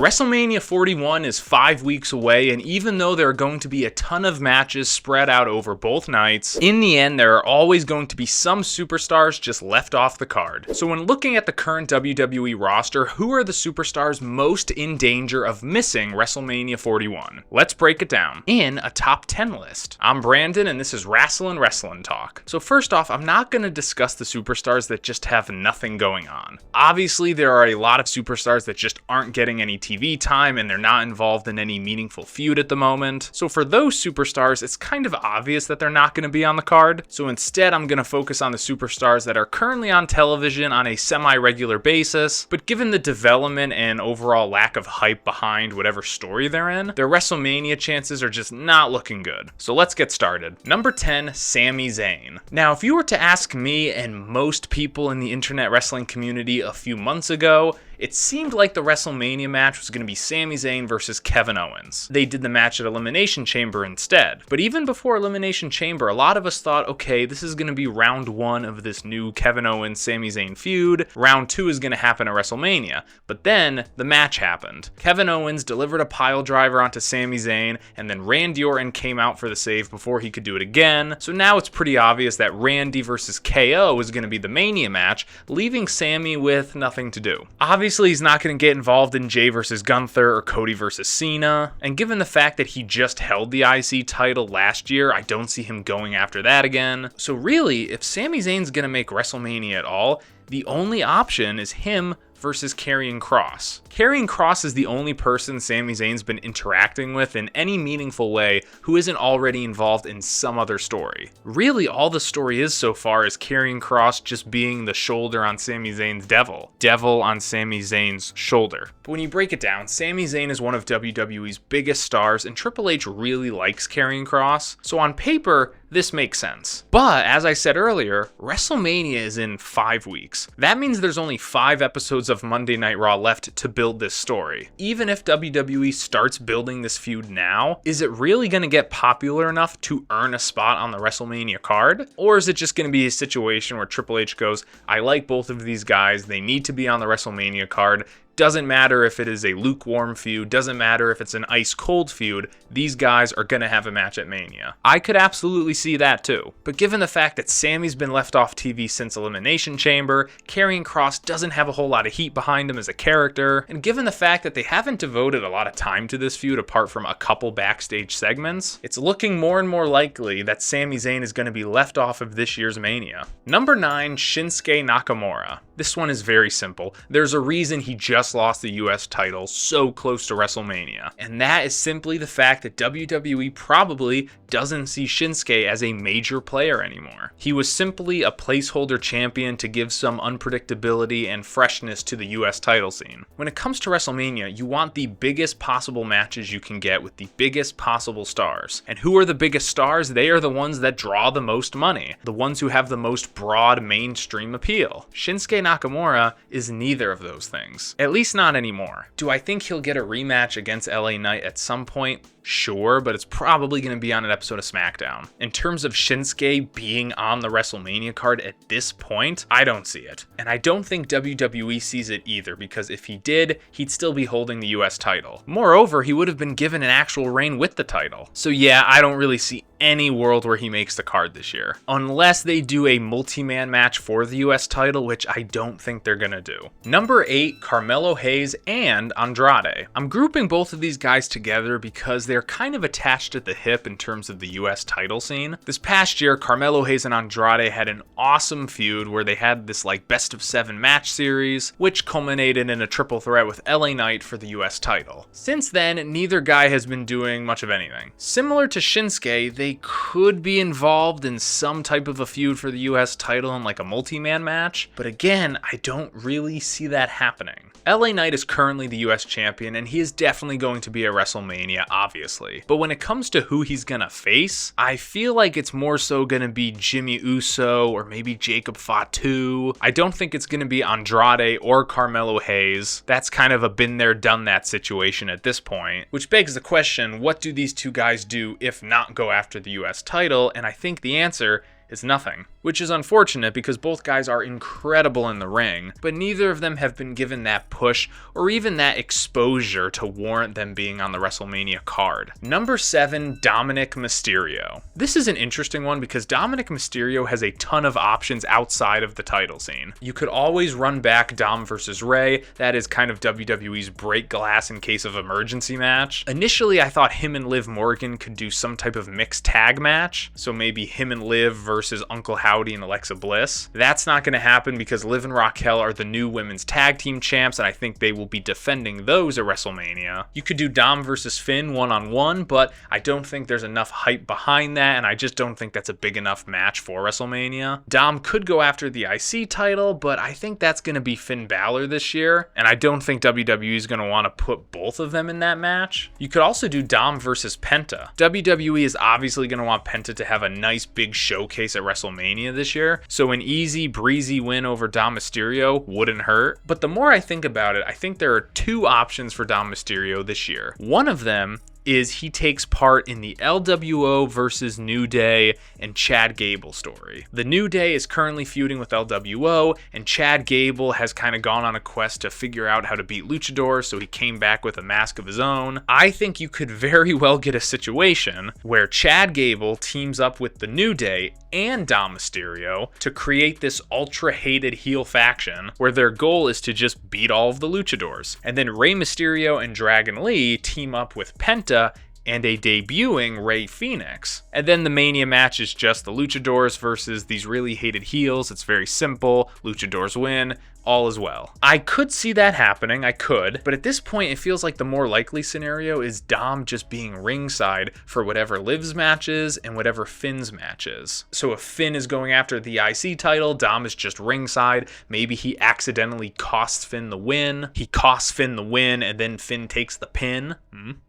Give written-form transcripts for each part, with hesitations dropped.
WrestleMania 41 is 5 weeks away, and even though there are going to be a ton of matches spread out over both nights, in the end there are always going to be some superstars just left off the card. So when looking at the current WWE roster, who are the superstars most in danger of missing WrestleMania 41? Let's break it down in a top 10 list. I'm Brandon, and this is Wrestling Talk. So first off, I'm not going to discuss the superstars that just have nothing going on. Obviously, there are a lot of superstars that just aren't getting any TV time, and they're not involved in any meaningful feud at the moment. So for those superstars, it's kind of obvious that they're not going to be on the card. So instead, I'm going to focus on the superstars that are currently on television on a semi-regular basis, but given the development and overall lack of hype behind whatever story they're in, their WrestleMania chances are just not looking good. So let's get started. Number 10, Sami Zayn. Now, if you were to ask me and most people in the internet wrestling community a few months ago, it seemed like the WrestleMania match was going to be Sami Zayn versus Kevin Owens. They did the match at Elimination Chamber instead. But even before Elimination Chamber, a lot of us thought, okay, this is going to be round 1 of this new Kevin Owens-Sami Zayn feud. Round 2 is going to happen at WrestleMania. But then the match happened. Kevin Owens delivered a pile driver onto Sami Zayn, and then Randy Orton came out for the save before he could do it again. So now it's pretty obvious that Randy versus KO is going to be the Mania match, leaving Sami with nothing to do. Obviously, he's not going to get involved in Jay versus Gunther or Cody versus Cena, and given the fact that he just held the IC title last year, I don't see him going after that again. So really, if Sami Zayn's going to make WrestleMania at all, the only option is him versus Karrion Kross. Karrion Kross is the only person Sami Zayn's been interacting with in any meaningful way who isn't already involved in some other story. Really, all the story is so far is Karrion Kross just being the shoulder on Sami Zayn's devil on Sami Zayn's shoulder. But when you break it down, Sami Zayn is one of WWE's biggest stars, and Triple H really likes Karrion Kross, so on paper, this makes sense. But as I said earlier, WrestleMania is in 5 weeks. That means there's only 5 episodes of Monday Night Raw left to build this story. Even if WWE starts building this feud now, is it really going to get popular enough to earn a spot on the WrestleMania card? Or is it just going to be a situation where Triple H goes, I like both of these guys, they need to be on the WrestleMania card. Doesn't matter if it is a lukewarm feud, doesn't matter if it's an ice-cold feud, these guys are going to have a match at Mania. I could absolutely see that too. But given the fact that Sami's been left off TV since Elimination Chamber, Karrion Kross doesn't have a whole lot of heat behind him as a character, and given the fact that they haven't devoted a lot of time to this feud apart from a couple backstage segments, it's looking more and more likely that Sami Zayn is going to be left off of this year's Mania. Number 9, Shinsuke Nakamura. This one is very simple. There's a reason he just lost the US title so close to WrestleMania, and that is simply the fact that WWE probably doesn't see Shinsuke as a major player anymore. He was simply a placeholder champion to give some unpredictability and freshness to the US title scene. When it comes to WrestleMania, you want the biggest possible matches you can get with the biggest possible stars. And who are the biggest stars? They are the ones that draw the most money, the ones who have the most broad mainstream appeal. Shinsuke Nakamura is neither of those things. At least not anymore. Do I think he'll get a rematch against LA Knight at some point? Sure, but it's probably going to be on an episode of SmackDown. In terms of Shinsuke being on the WrestleMania card at this point, I don't see it. And I don't think WWE sees it either, because if he did, he'd still be holding the US title. Moreover, he would have been given an actual reign with the title. So yeah, I don't really see any world where he makes the card this year. Unless they do a multi-man match for the US title, which I don't think they're gonna do. Number 8, Carmelo Hayes and Andrade. I'm grouping both of these guys together because they're kind of attached at the hip in terms of the US title scene. This past year, Carmelo Hayes and Andrade had an awesome feud where they had this like best of 7 match series, which culminated in a triple threat with LA Knight for the US title. Since then, neither guy has been doing much of anything. Similar to Shinsuke, they could be involved in some type of a feud for the US title in like a multi-man match, but again, I don't really see that happening. LA Knight is currently the US champion, and he is definitely going to be at WrestleMania, obviously. But when it comes to who he's gonna face, I feel like it's more so gonna be Jimmy Uso or maybe Jacob Fatu. I don't think it's gonna be Andrade or Carmelo Hayes. That's kind of a been there, done that situation at this point, which begs the question, what do these two guys do if not go after the US title? And I think the answer is nothing, which is unfortunate because both guys are incredible in the ring, but neither of them have been given that push or even that exposure to warrant them being on the WrestleMania card. Number 7, Dominic Mysterio. This is an interesting one because Dominic Mysterio has a ton of options outside of the title scene. You could always run back Dom versus Rey. That is kind of WWE's break glass in case of emergency match. Initially, I thought him and Liv Morgan could do some type of mixed tag match, so maybe him and Liv versus Uncle Howdy and Alexa Bliss. That's not going to happen because Liv and Raquel are the new women's tag team champs, and I think they will be defending those at WrestleMania. You could do Dom versus Finn one-on-one, but I don't think there's enough hype behind that, and I just don't think that's a big enough match for WrestleMania. Dom could go after the IC title, but I think that's going to be Finn Balor this year, and I don't think WWE is going to want to put both of them in that match. You could also do Dom versus Penta. WWE is obviously going to want Penta to have a nice big showcase at WrestleMania this year, so an easy breezy win over Dom Mysterio wouldn't hurt. But the more I think about it, I think there are 2 options for Dom Mysterio this year. One of them is he takes part in the LWO versus New Day and Chad Gable story. The New Day is currently feuding with LWO, and Chad Gable has kind of gone on a quest to figure out how to beat luchadors, so he came back with a mask of his own. I think you could very well get a situation where Chad Gable teams up with the New Day and Dom Mysterio to create this ultra-hated heel faction where their goal is to just beat all of the luchadors. And then Rey Mysterio and Dragon Lee team up with Penta and a debuting Rey Fenix. And then the Mania match is just the luchadors versus these really hated heels. It's very simple. Luchadors win. All is well. I could see that happening, I could, but at this point it feels like the more likely scenario is Dom just being ringside for whatever Liv's matches and whatever Finn's matches. So if Finn is going after the IC title, Dom is just ringside. Maybe he accidentally costs Finn the win. He costs Finn the win and then Finn takes the pin.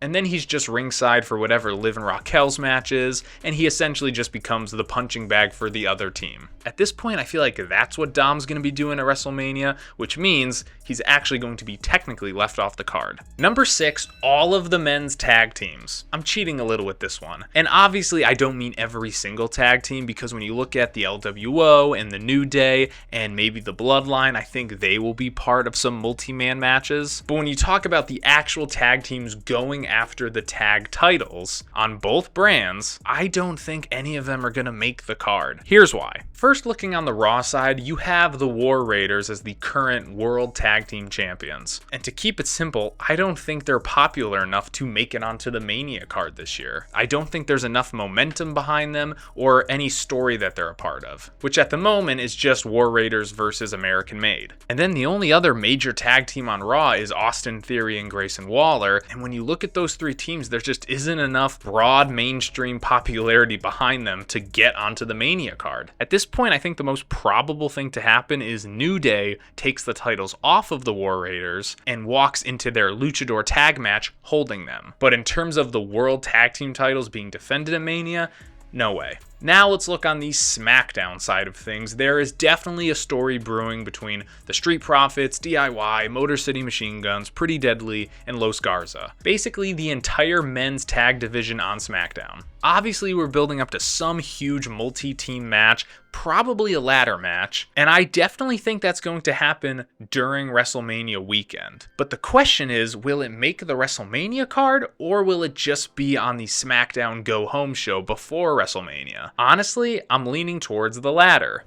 And then he's just ringside for whatever Liv and Raquel's matches, and he essentially just becomes the punching bag for the other team. At this point, I feel like that's what Dom's going to be doing at WrestleMania, which means he's actually going to be technically left off the card. Number 6, all of the men's tag teams. I'm cheating a little with this one. And obviously, I don't mean every single tag team, because when you look at the LWO and the New Day and maybe the Bloodline, I think they will be part of some multi-man matches. But when you talk about the actual tag teams going after the tag titles on both brands, I don't think any of them are going to make the card. Here's why. First, looking on the Raw side, you have the War Raiders as the current World Tag Team Champions. And to keep it simple, I don't think they're popular enough to make it onto the Mania card this year. I don't think there's enough momentum behind them or any story that they're a part of, which at the moment is just War Raiders versus American Made. And then the only other major tag team on Raw is Austin Theory and Grayson Waller, and when you look at those 3 teams, there just isn't enough broad mainstream popularity behind them to get onto the Mania card. At this point, I think the most probable thing to happen is New Day takes the titles off of the War Raiders and walks into their luchador tag match holding them. But in terms of the World Tag Team titles being defended at Mania, no way. Now let's look on the SmackDown side of things. There is definitely a story brewing between the Street Profits, DIY, Motor City Machine Guns, Pretty Deadly, and Los Garza. Basically the entire men's tag division on SmackDown. Obviously we're building up to some huge multi-team match, probably a ladder match, and I definitely think that's going to happen during WrestleMania weekend. But the question is, will it make the WrestleMania card, or will it just be on the SmackDown Go Home show before WrestleMania? Honestly, I'm leaning towards the latter.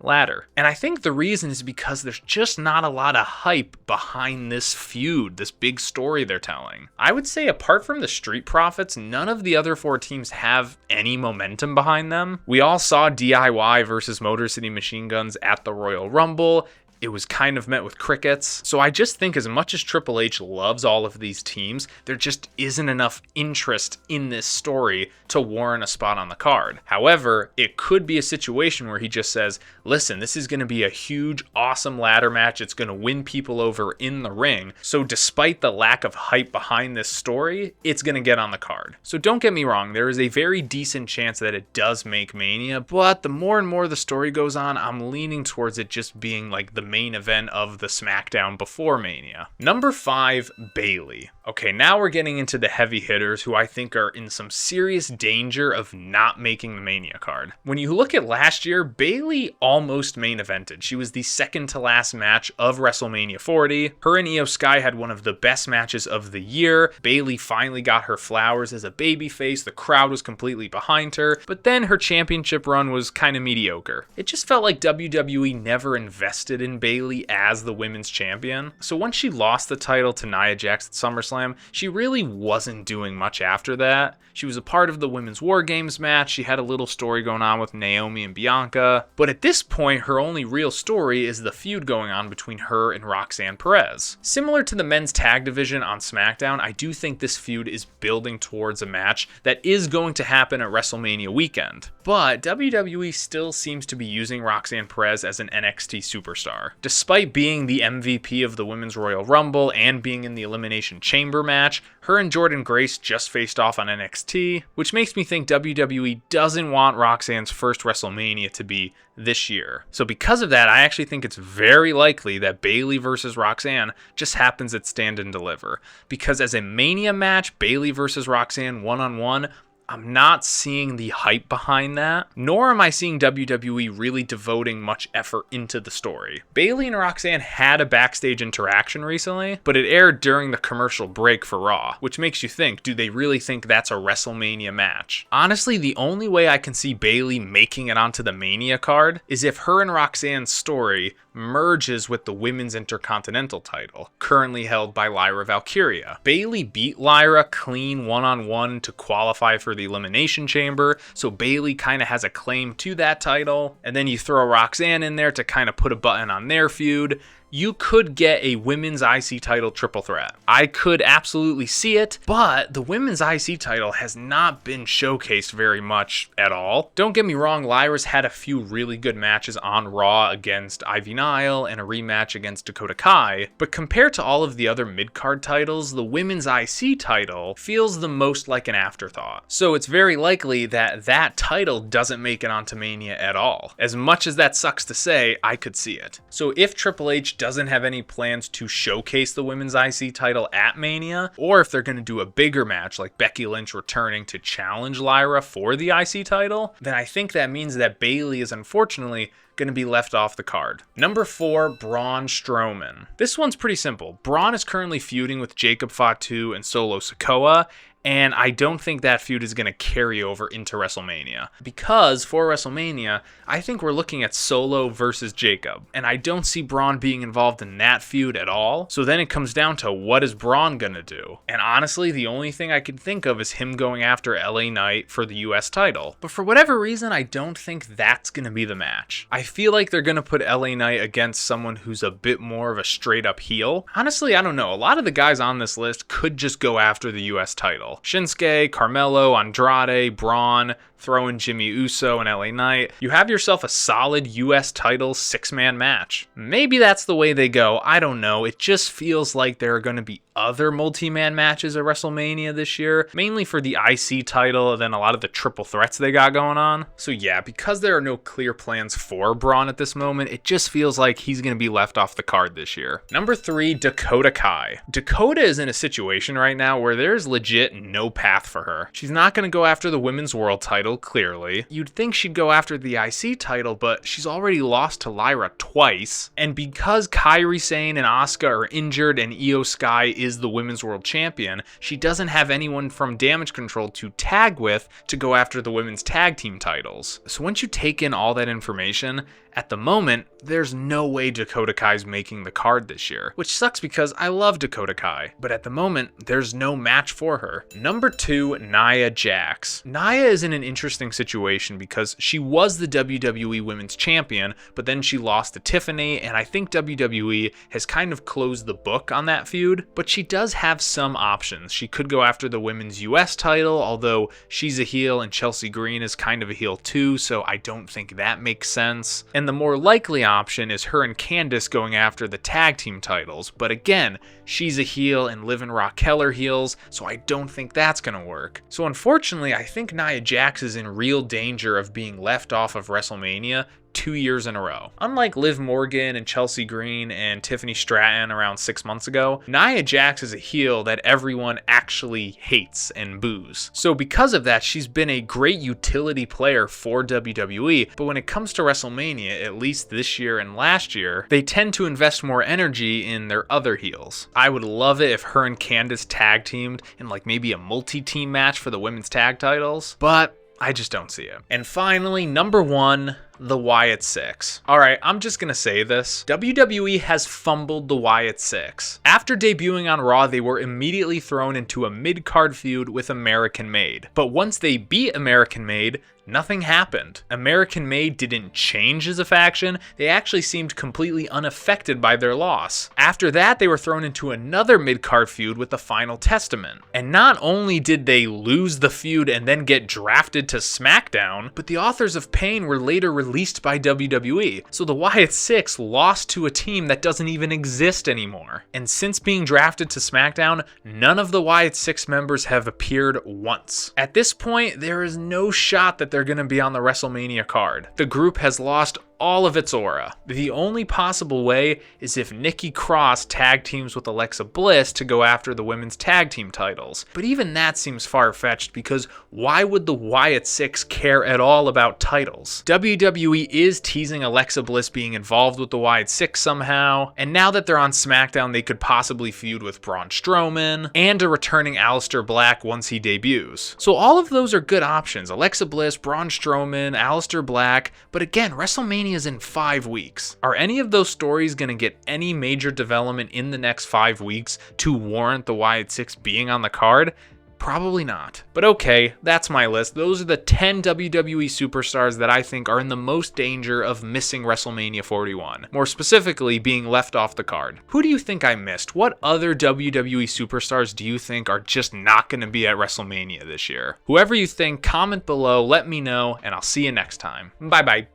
Ladder. And I think the reason is because there's just not a lot of hype behind this feud, this big story they're telling. I would say apart from the Street Profits, none of the other 4 teams have any momentum behind them. We all saw DIY versus Motor City Machine Guns at the Royal Rumble. It was kind of met with crickets. So I just think as much as Triple H loves all of these teams, there just isn't enough interest in this story to warrant a spot on the card. However, it could be a situation where he just says, listen, this is going to be a huge, awesome ladder match. It's going to win people over in the ring. So despite the lack of hype behind this story, it's going to get on the card. So don't get me wrong, there is a very decent chance that it does make Mania, but the more and more the story goes on, I'm leaning towards it just being like the main event of the SmackDown before Mania. Number 5, Bayley. Okay, now we're getting into the heavy hitters who I think are in some serious danger of not making the Mania card. When you look at last year, Bayley almost main evented. She was the second to last match of WrestleMania 40. Her and Io Sky had one of the best matches of the year. Bayley finally got her flowers as a babyface. The crowd was completely behind her, but then her championship run was kind of mediocre. It just felt like WWE never invested in Bayley as the women's champion. So once she lost the title to Nia Jax at SummerSlam, she really wasn't doing much after that. She was a part of the Women's War Games match. She had a little story going on with Naomi and Bianca. But at this point, her only real story is the feud going on between her and Roxanne Perez. Similar to the men's tag division on SmackDown, I do think this feud is building towards a match that is going to happen at WrestleMania weekend. But WWE still seems to be using Roxanne Perez as an NXT superstar. Despite being the MVP of the Women's Royal Rumble and being in the Elimination Chamber match, her and Jordynne Grace just faced off on NXT, which makes me think WWE doesn't want Roxanne's first WrestleMania to be this year. So because of that, I actually think it's very likely that Bayley versus Roxanne just happens at Stand and Deliver. Because as a Mania match, Bayley versus Roxanne one-on-one, I'm not seeing the hype behind that, nor am I seeing WWE really devoting much effort into the story. Bayley and Roxanne had a backstage interaction recently, but it aired during the commercial break for Raw, which makes you think, do they really think that's a WrestleMania match? Honestly, the only way I can see Bayley making it onto the Mania card is if her and Roxanne's story merges with the Women's Intercontinental title, currently held by Lyra Valkyria. Bayley beat Lyra clean one-on-one to qualify for the Elimination Chamber, so Bayley kind of has a claim to that title, and then you throw Roxanne in there to kind of put a button on their feud. You could get a women's IC title triple threat. I could absolutely see it, but the women's IC title has not been showcased very much at all. Don't get me wrong, Lyra's had a few really good matches on Raw against Ivy Nile and a rematch against Dakota Kai, but compared to all of the other mid-card titles, the women's IC title feels the most like an afterthought. So it's very likely that that title doesn't make it onto Mania at all. As much as that sucks to say, I could see it. So if Triple H doesn't have any plans to showcase the women's IC title at Mania, or if they're going to do a bigger match like Becky Lynch returning to challenge Lyra for the IC title, then I think that means that Bayley is unfortunately going to be left off the card. Number 4, Braun Strowman. This one's pretty simple. Braun is currently feuding with Jacob Fatu and Solo Sikoa, and I don't think that feud is going to carry over into WrestleMania. Because for WrestleMania, I think we're looking at Solo versus Jacob. And I don't see Braun being involved in that feud at all. So then it comes down to, what is Braun going to do? And honestly, the only thing I can think of is him going after LA Knight for the US title. But for whatever reason, I don't think that's going to be the match. I feel like they're going to put LA Knight against someone who's a bit more of a straight up heel. Honestly, I don't know. A lot of the guys on this list could just go after the US title. Shinsuke, Carmelo, Andrade, Braun, throw in Jimmy Uso and LA Knight. You have yourself a solid US title 6-man match. Maybe that's the way they go. I don't know. It just feels like there are going to be other multi-man matches at WrestleMania this year, mainly for the IC title and then a lot of the triple threats they got going on. So yeah, because there are no clear plans for Braun at this moment, it just feels like he's going to be left off the card this year. Number 3, Dakota Kai. Dakota is in a situation right now where there's legit no path for her. She's not going to go after the Women's World title, clearly. You'd think she'd go after the IC title, but she's already lost to Lyra twice. And because Kairi Sane and Asuka are injured and Io Sky is the Women's World Champion, she doesn't have anyone from Damage Control to tag with to go after the women's tag team titles. So once you take in all that information, at the moment, there's no way Dakota Kai's making the card this year, which sucks because I love Dakota Kai, but at the moment, there's no match for her. Number 2, Nia Jax. Nia is in an interesting situation because she was the WWE Women's Champion, but then she lost to Tiffany, and I think WWE has kind of closed the book on that feud, but she does have some options. She could go after the Women's US title, although she's a heel and Chelsea Green is kind of a heel too, so I don't think that makes sense. And the more likely option is her and Candice going after the tag team titles, but again, she's a heel and Liv and Raquel are heels, so I don't think that's gonna work. So unfortunately, I think Nia Jax is in real danger of being left off of WrestleMania 2 years in a row. Unlike Liv Morgan and Chelsea Green and Tiffany Stratton around 6 months ago, Nia Jax is a heel that everyone actually hates and boos. So because of that, she's been a great utility player for WWE, but when it comes to WrestleMania, at least this year and last year, they tend to invest more energy in their other heels. I would love it if her and Candice tag teamed in like maybe a multi-team match for the women's tag titles, but I just don't see it. And finally, number 1, the Wyatt Six. Alright, I'm just gonna say this. WWE has fumbled the Wyatt Six. After debuting on Raw, they were immediately thrown into a mid-card feud with American Made. But once they beat American Made, nothing happened. American Made didn't change as a faction, they actually seemed completely unaffected by their loss. After that, they were thrown into another mid-card feud with the Final Testament. And not only did they lose the feud and then get drafted to SmackDown, but the Authors of Pain were later released by WWE. So the Wyatt Six lost to a team that doesn't even exist anymore. And since being drafted to SmackDown, none of the Wyatt Six members have appeared once. At this point, there is no shot that they're going to be on the WrestleMania card. The group has lost all of its aura. The only possible way is if Nikki Cross tag teams with Alexa Bliss to go after the women's tag team titles. But even that seems far-fetched because why would the Wyatt Six care at all about titles? WWE is teasing Alexa Bliss being involved with the Wyatt Six somehow, and now that they're on SmackDown, they could possibly feud with Braun Strowman and a returning Aleister Black once he debuts. So all of those are good options. Alexa Bliss, Braun Strowman, Aleister Black, but again, WrestleMania is in 5 weeks. Are any of those stories going to get any major development in the next 5 weeks to warrant the Wyatt Six being on the card? Probably not. But okay, that's my list. Those are the 10 WWE superstars that I think are in the most danger of missing WrestleMania 41. More specifically, being left off the card. Who do you think I missed? What other WWE superstars do you think are just not going to be at WrestleMania this year? Whoever you think, comment below, let me know, and I'll see you next time. Bye bye.